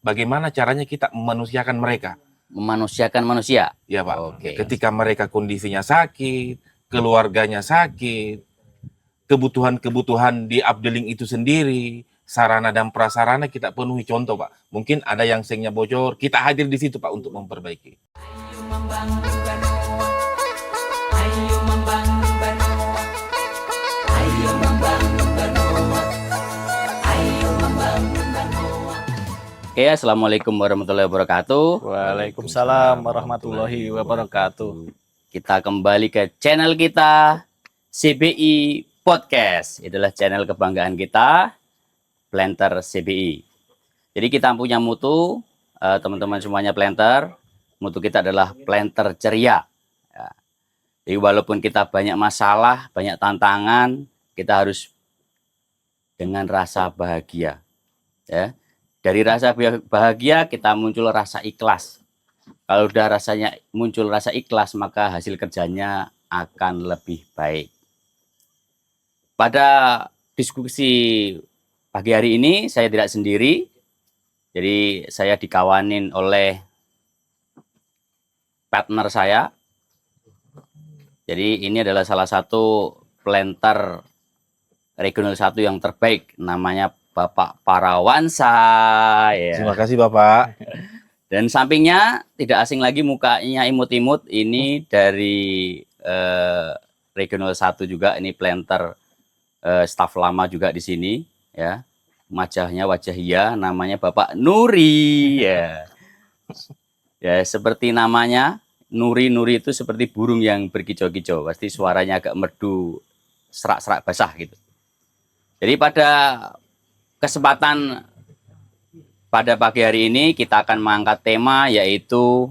bagaimana caranya kita memanusiakan mereka. Memanusiakan manusia. Ya Pak, Oke. ketika mereka kondisinya sakit, keluarganya sakit, kebutuhan-kebutuhan di updeling itu sendiri, sarana dan prasarana kita penuhi. Contoh Pak, mungkin ada yang sengnya bocor, kita hadir di situ Pak untuk memperbaiki. Ayo membangun Banoa, ayo membangun Banoa, ayo membangun Banoa, ayo membangun Banoa. Oke, assalamualaikum warahmatullahi wabarakatuh. Waalaikumsalam warahmatullahi wabarakatuh. Kita kembali ke channel kita CBI Podcast. Itulah channel kebanggaan kita, Planter CBI. Jadi kita punya mutu, teman-teman semuanya planter. Mutu kita adalah planter ceria. Ya. Jadi walaupun kita banyak masalah, banyak tantangan, kita harus dengan rasa bahagia. Ya. Dari rasa bahagia kita muncul rasa ikhlas. Kalau udah rasanya muncul rasa ikhlas, maka hasil kerjanya akan lebih baik. Pada diskusi pagi hari ini saya tidak sendiri. Jadi saya dikawanin oleh partner saya. Jadi ini adalah salah satu planter regional 1 yang terbaik, namanya Bapak Parawansa. Ya. Terima kasih Bapak. Dan sampingnya tidak asing lagi, mukanya imut-imut, ini dari regional 1 juga, ini planter staf lama juga di sini ya. Wajahnya wajah iya, namanya Bapak Nuri ya. Ya, seperti namanya Nuri itu seperti burung yang berkicau-kicau, pasti suaranya agak merdu, serak-serak basah gitu. Jadi pada kesempatan pada pagi hari ini kita akan mengangkat tema yaitu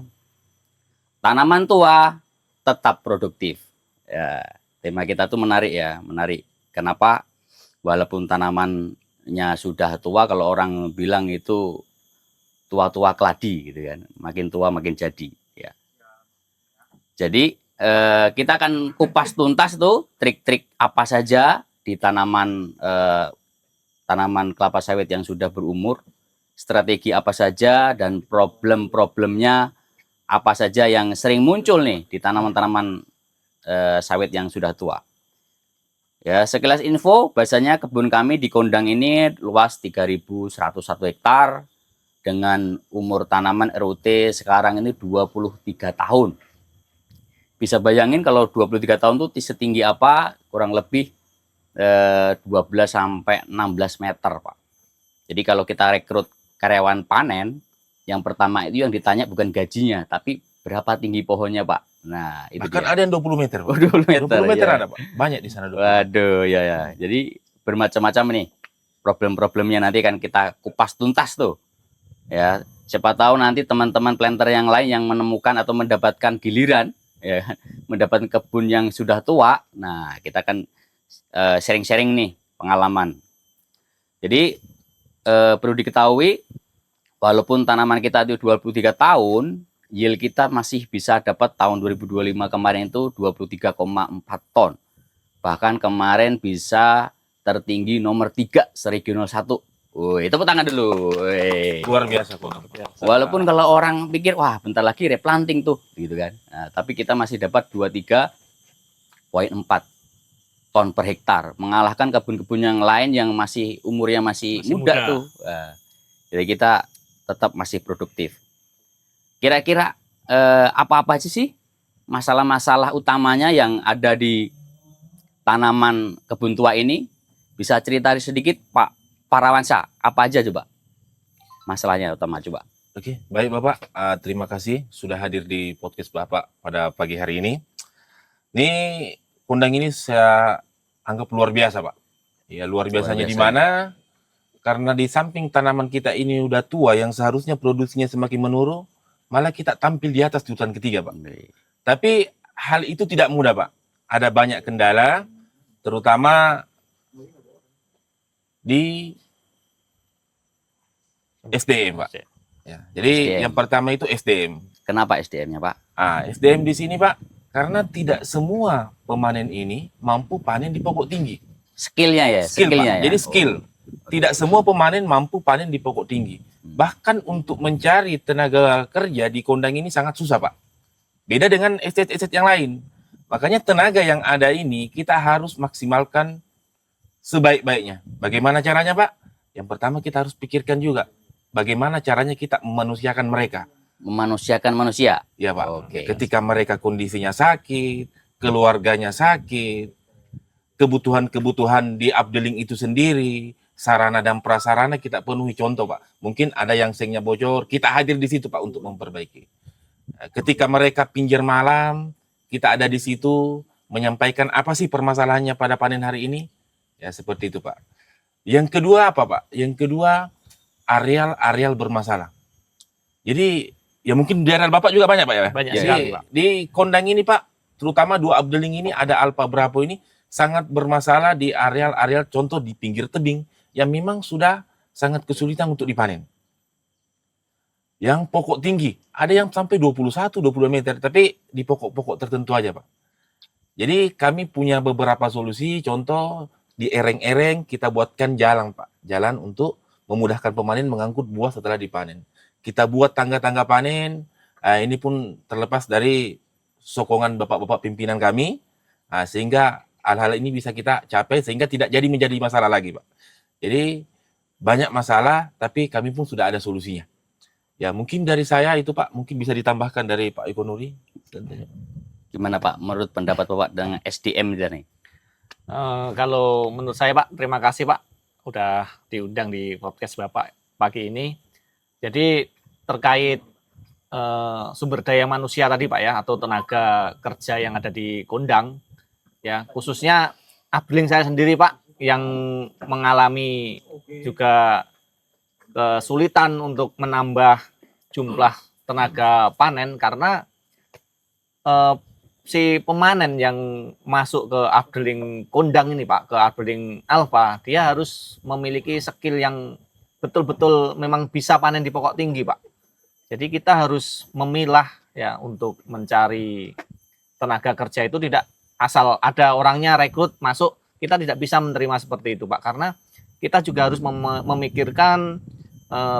tanaman tua tetap produktif. Ya, tema kita tuh menarik ya, menarik. Kenapa? Walaupun tanamannya sudah tua, kalau orang bilang itu tua-tua keladi gitu kan, makin tua makin jadi. Ya. Jadi kita akan kupas tuntas tuh trik-trik apa saja di tanaman tanaman kelapa sawit yang sudah berumur, strategi apa saja dan problem-problemnya apa saja yang sering muncul nih di tanaman-tanaman sawit yang sudah tua. Ya, sekilas info, bahasanya kebun kami di Kondang ini luas 3.101 hektar dengan umur tanaman RUT sekarang ini 23 tahun. Bisa bayangin kalau 23 tahun itu setinggi apa? Kurang lebih 12 sampai 16 meter, Pak. Jadi kalau kita rekrut karyawan panen, yang pertama itu yang ditanya bukan gajinya, tapi berapa tinggi pohonnya, Pak. Nah, itu Bahkan dia. ada yang 20 meter, Pak. 20 meter. 20 meter Ya. ada, Pak. Banyak di sana. 20. Waduh, ya. Jadi bermacam-macam nih problem-problemnya, nanti kan kita kupas tuntas tuh. Ya, siapa tahu nanti teman-teman planter yang lain yang menemukan atau mendapatkan giliran, ya, mendapatkan kebun yang sudah tua. Nah, kita akan sharing-sharing nih pengalaman. Jadi perlu diketahui, walaupun tanaman kita itu 23 tahun, yield kita masih bisa dapat tahun 2025 kemarin itu 23,4 ton. Bahkan kemarin bisa tertinggi nomor 3 seregional 1. Woi, tepuk tangan dulu. Woi. Luar biasa, Pak. Walaupun kalau orang pikir wah bentar lagi replanting tuh gitu kan. Nah, tapi kita masih dapat 23,4 ton per hektar, mengalahkan kebun-kebun yang lain yang masih umurnya masih muda tuh. Nah, jadi kita tetap masih produktif. Kira-kira apa-apa sih masalah-masalah utamanya yang ada di tanaman kebun tua ini? Bisa cerita sedikit Pak Parawansa, apa aja coba masalahnya utama coba? Oke, baik Bapak. Terima kasih sudah hadir di podcast Bapak pada pagi hari ini. Ini Kondang ini saya anggap luar biasa, Pak. Ya, luar biasanya di mana? Karena di samping tanaman kita ini udah tua yang seharusnya produksinya semakin menurun, malah kita tampil di atas di urutan ketiga, Pak. Tapi hal itu tidak mudah, Pak. Ada banyak kendala, terutama di SDM, Pak. Ya, jadi SDM. yang pertama itu SDM. Kenapa SDM-nya, Pak? SDM di sini, Pak, karena tidak semua pemanen ini mampu panen di pokok tinggi. Skillnya ya, Skill, skillnya Pak. ya. Jadi skill. Tidak semua pemanen mampu panen di pokok tinggi. Bahkan untuk mencari tenaga kerja di Kondang ini sangat susah, Pak. Beda dengan estate-estate yang lain. Makanya tenaga yang ada ini kita harus maksimalkan sebaik-baiknya. Bagaimana caranya, Pak? Yang pertama kita harus pikirkan juga bagaimana caranya kita memanusiakan mereka. Memanusiakan manusia. Ya, Pak. Oke. Ketika mereka kondisinya sakit, keluarganya sakit, kebutuhan-kebutuhan di updeling itu sendiri, sarana dan prasarana kita penuhi. Contoh, Pak, mungkin ada yang sengnya bocor, kita hadir di situ, Pak, untuk memperbaiki. Ketika mereka pinggir malam, kita ada di situ menyampaikan apa sih permasalahannya pada panen hari ini. Ya, seperti itu, Pak. Yang kedua apa, Pak? Yang kedua, areal bermasalah. Jadi, ya mungkin di daerah Bapak juga banyak, Pak, ya? Banyak Jadi, sekali, Pak. di Kondang ini, Pak, terutama 2 updeling ini, ada Alpha Bravo ini, sangat bermasalah di areal-areal, contoh di pinggir tebing, yang memang sudah sangat kesulitan untuk dipanen. Yang pokok tinggi, ada yang sampai 21-22 meter, tapi di pokok-pokok tertentu aja, Pak. Jadi kami punya beberapa solusi, contoh di ereng-ereng kita buatkan jalan, Pak. Jalan untuk memudahkan pemanen mengangkut buah setelah dipanen. Kita buat tangga-tangga panen, ini pun terlepas dari sokongan bapak-bapak pimpinan kami, sehingga hal-hal ini bisa kita capai sehingga tidak jadi menjadi masalah lagi, Pak. Jadi banyak masalah, tapi kami pun sudah ada solusinya. Ya mungkin dari saya itu, Pak, mungkin bisa ditambahkan dari Pak Eko Nuri. Gimana Pak, menurut pendapat Bapak dengan SDM ini? Kalau menurut saya Pak, terima kasih Pak udah diundang di podcast Bapak pagi ini. Jadi terkait sumber daya manusia tadi Pak ya, atau tenaga kerja yang ada di Kondang, ya khususnya updeling saya sendiri Pak, yang mengalami juga kesulitan untuk menambah jumlah tenaga panen karena si pemanen yang masuk ke updeling Kondang ini Pak, ke updeling Alpha, dia harus memiliki skill yang betul-betul memang bisa panen di pokok tinggi Pak. Jadi kita harus memilah ya untuk mencari tenaga kerja itu tidak asal ada orangnya rekrut masuk, kita tidak bisa menerima seperti itu Pak, karena kita juga harus memikirkan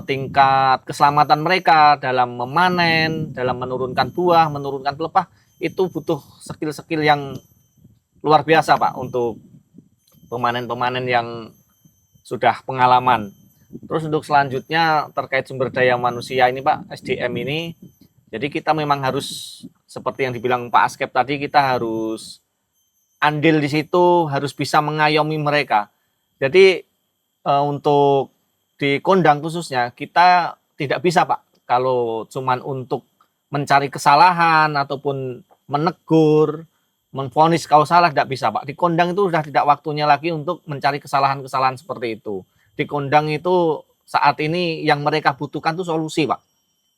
tingkat keselamatan mereka dalam memanen, dalam menurunkan buah, menurunkan pelepah. Itu butuh skill-skill yang luar biasa Pak untuk pemanen-pemanen yang sudah pengalaman. Terus untuk selanjutnya terkait sumber daya manusia ini Pak, SDM ini, jadi kita memang harus seperti yang dibilang Pak Askep tadi, kita harus andil di situ, harus bisa mengayomi mereka. Jadi untuk di Kondang khususnya kita tidak bisa Pak kalau cuman untuk mencari kesalahan ataupun menegur, memvonis kau salah, tidak bisa Pak. Di Kondang itu sudah tidak waktunya lagi untuk mencari kesalahan-kesalahan seperti itu. Di Kondang itu saat ini yang mereka butuhkan itu solusi Pak,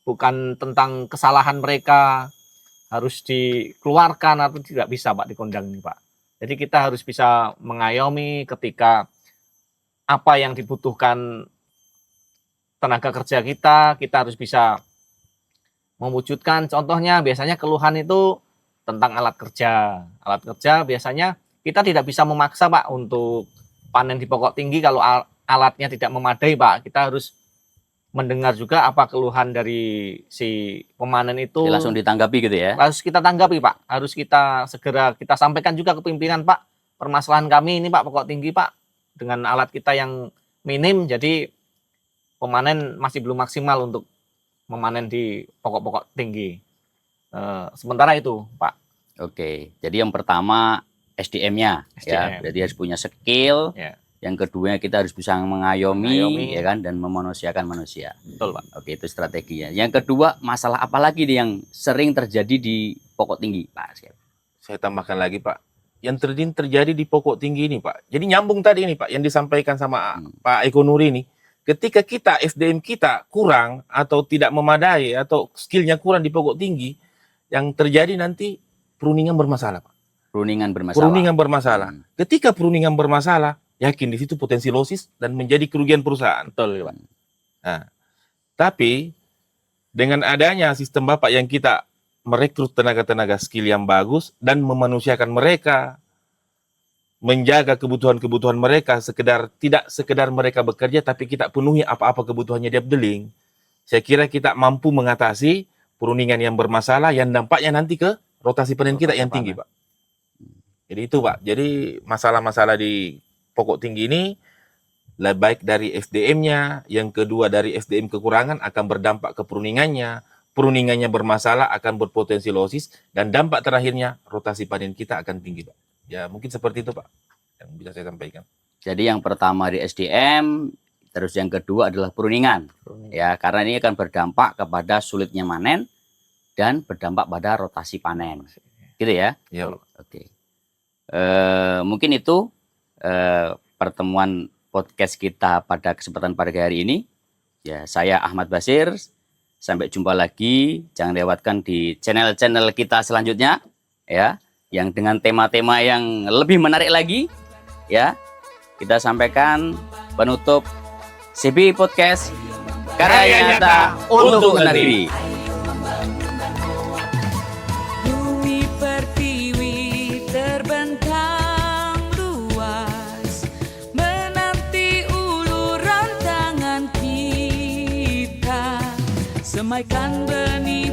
bukan tentang kesalahan mereka harus dikeluarkan atau tidak bisa Pak di Kondang ini Pak. Jadi kita harus bisa mengayomi ketika apa yang dibutuhkan tenaga kerja kita harus bisa mewujudkan. Contohnya biasanya keluhan itu tentang alat kerja. Alat kerja biasanya kita tidak bisa memaksa Pak untuk panen di pokok tinggi kalau alatnya tidak memadai Pak. Kita harus mendengar juga apa keluhan dari si pemanen itu. Jadi langsung ditanggapi gitu ya? Harus kita tanggapi Pak. Harus kita segera kita sampaikan juga ke pimpinan Pak. Permasalahan kami ini Pak, pokok tinggi Pak, dengan alat kita yang minim, jadi pemanen masih belum maksimal untuk memanen di pokok-pokok tinggi. Sementara itu, Pak. Oke, jadi yang pertama SDM-nya, ya, SDM. berarti harus punya skill. Ya, Yang kedua kita harus bisa mengayomi, Mengayomi. ya kan, dan memanusiakan manusia. betul Pak. Oke, itu strateginya. Yang kedua, masalah apa lagi nih yang sering terjadi di pokok tinggi, Pak Askep? Saya tambahkan lagi, Pak. Yang terjadi di pokok tinggi ini, Pak. Jadi nyambung tadi ini, Pak, yang disampaikan sama Pak Eko Nuri ini. Ketika kita SDM kita kurang atau tidak memadai atau skillnya kurang di pokok tinggi, yang terjadi nanti peruningan bermasalah, Pak. Peruningan bermasalah. Peruningan bermasalah. Ketika peruningan bermasalah, yakin di situ potensi losis dan menjadi kerugian perusahaan. Betul Pak. Nah, tapi dengan adanya sistem Bapak yang kita merekrut tenaga-tenaga skill yang bagus dan memanusiakan mereka, menjaga kebutuhan-kebutuhan mereka, tidak sekedar mereka bekerja, tapi kita penuhi apa-apa kebutuhannya di Efteling. Saya kira kita mampu mengatasi perundingan yang bermasalah, yang dampaknya nanti ke rotasi panen kita yang tinggi, Pak. Jadi itu, Pak. Jadi masalah-masalah di pokok tinggi ini, baik dari SDM-nya, yang kedua dari SDM kekurangan akan berdampak ke perundingannya bermasalah akan berpotensi losis, dan dampak terakhirnya rotasi panen kita akan tinggi, Pak. Ya mungkin seperti itu, Pak, yang bisa saya sampaikan. Jadi yang pertama di SDM, terus yang kedua adalah perundingan. Ya, karena ini akan berdampak kepada sulitnya panen dan berdampak pada rotasi panen. Gitu ya? Ya, Oke. Mungkin itu pertemuan podcast kita pada kesempatan pagi hari ini. Ya, saya Ahmad Basir. Sampai jumpa lagi. Jangan lewatkan di channel-channel kita selanjutnya, ya, yang dengan tema-tema yang lebih menarik lagi. Ya, kita sampaikan penutup CB Podcast karya nyata untuk negeri. Bumi pertiwi terbentang luas, menanti uluran tangan kita, semaikan benih